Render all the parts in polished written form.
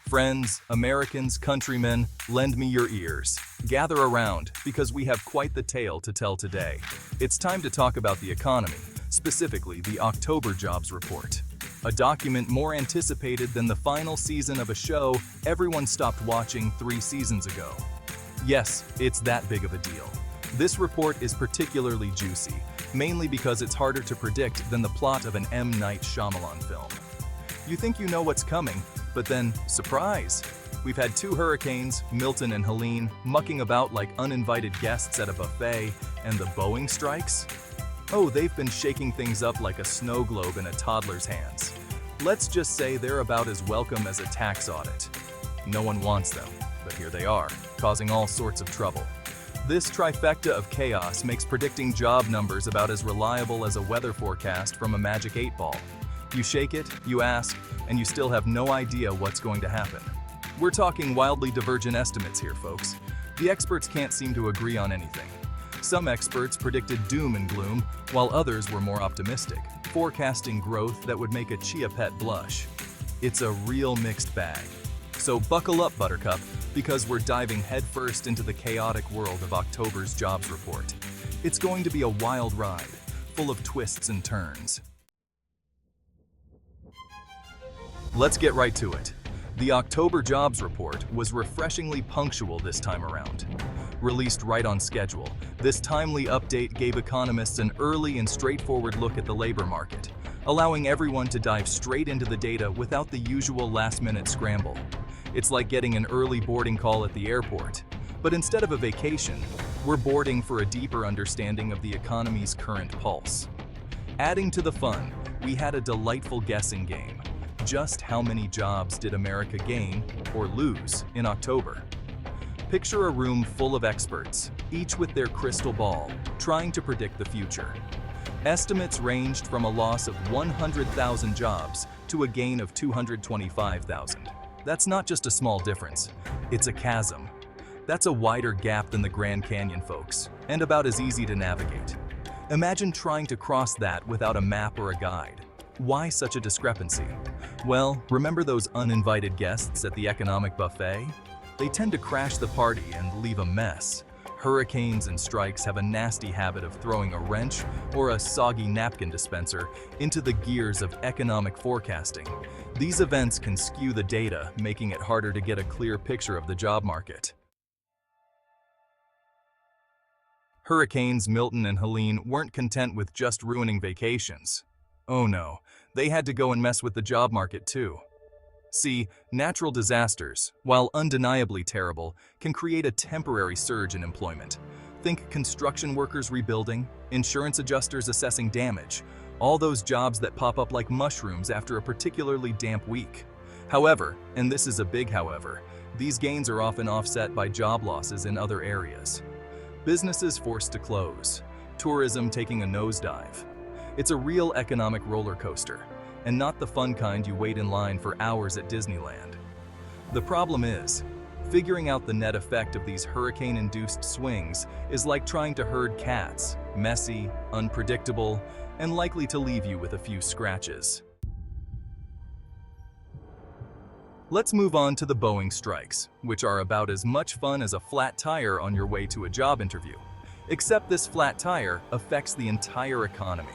Friends, Americans, countrymen, lend me your ears. Gather around, because we have quite the tale to tell today. It's time to talk about the economy, specifically the October Jobs Report. A document more anticipated than the final season of a show everyone stopped watching 3 seasons ago. Yes, it's that big of a deal. This report is particularly juicy, mainly because it's harder to predict than the plot of an M. Night Shyamalan film. You think you know what's coming, but then, surprise! We've had 2 hurricanes, Milton and Helene, mucking about like uninvited guests at a buffet, and the Boeing strikes? Oh, they've been shaking things up like a snow globe in a toddler's hands. Let's just say they're about as welcome as a tax audit. No one wants them, but here they are, causing all sorts of trouble. This trifecta of chaos makes predicting job numbers about as reliable as a weather forecast from a magic 8-ball. You shake it, you ask, and you still have no idea what's going to happen. We're talking wildly divergent estimates here, folks. The experts can't seem to agree on anything. Some experts predicted doom and gloom, while others were more optimistic, forecasting growth that would make a chia pet blush. It's a real mixed bag. So buckle up, Buttercup, because we're diving headfirst into the chaotic world of October's jobs report. It's going to be a wild ride, full of twists and turns. Let's get right to it. The October Jobs Report was refreshingly punctual this time around. Released right on schedule, this timely update gave economists an early and straightforward look at the labor market, allowing everyone to dive straight into the data without the usual last-minute scramble. It's like getting an early boarding call at the airport. But instead of a vacation, we're boarding for a deeper understanding of the economy's current pulse. Adding to the fun, we had a delightful guessing game. Just how many jobs did America gain or lose in October? Picture a room full of experts, each with their crystal ball, trying to predict the future. Estimates ranged from a loss of 100,000 jobs to a gain of 225,000. That's not just a small difference, it's a chasm. That's a wider gap than the Grand Canyon, folks, and about as easy to navigate. Imagine trying to cross that without a map or a guide. Why such a discrepancy? Well, remember those uninvited guests at the economic buffet? They tend to crash the party and leave a mess. Hurricanes and strikes have a nasty habit of throwing a wrench or a soggy napkin dispenser into the gears of economic forecasting. These events can skew the data, making it harder to get a clear picture of the job market. Hurricanes Milton and Helene weren't content with just ruining vacations. Oh no, they had to go and mess with the job market too. See, natural disasters, while undeniably terrible, can create a temporary surge in employment. Think construction workers rebuilding, insurance adjusters assessing damage, all those jobs that pop up like mushrooms after a particularly damp week. However, and this is a big however, these gains are often offset by job losses in other areas. Businesses forced to close, tourism taking a nosedive. It's a real economic roller coaster, and not the fun kind you wait in line for hours at Disneyland. The problem is, figuring out the net effect of these hurricane-induced swings is like trying to herd cats, messy, unpredictable, and likely to leave you with a few scratches. Let's move on to the Boeing strikes, which are about as much fun as a flat tire on your way to a job interview. Except this flat tire affects the entire economy.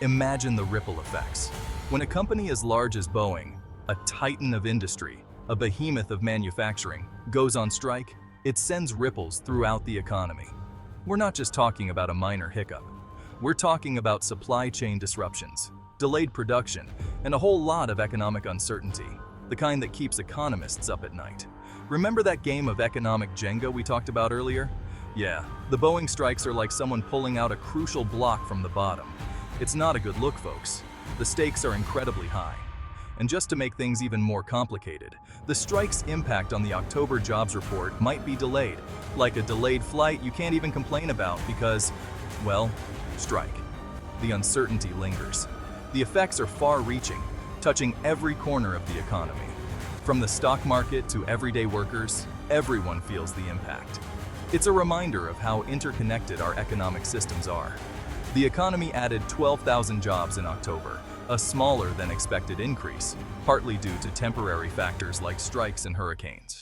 Imagine the ripple effects. When a company as large as Boeing, a titan of industry, a behemoth of manufacturing, goes on strike, it sends ripples throughout the economy. We're not just talking about a minor hiccup. We're talking about supply chain disruptions, delayed production, and a whole lot of economic uncertainty, the kind that keeps economists up at night. Remember that game of economic Jenga we talked about earlier? Yeah, the Boeing strikes are like someone pulling out a crucial block from the bottom. It's not a good look, folks. The stakes are incredibly high. And just to make things even more complicated, the strike's impact on the October jobs report might be delayed, like a delayed flight you can't even complain about because, well, strike. The uncertainty lingers. The effects are far-reaching, touching every corner of the economy. From the stock market to everyday workers, everyone feels the impact. It's a reminder of how interconnected our economic systems are. The economy added 12,000 jobs in October, a smaller than expected increase, partly due to temporary factors like strikes and hurricanes.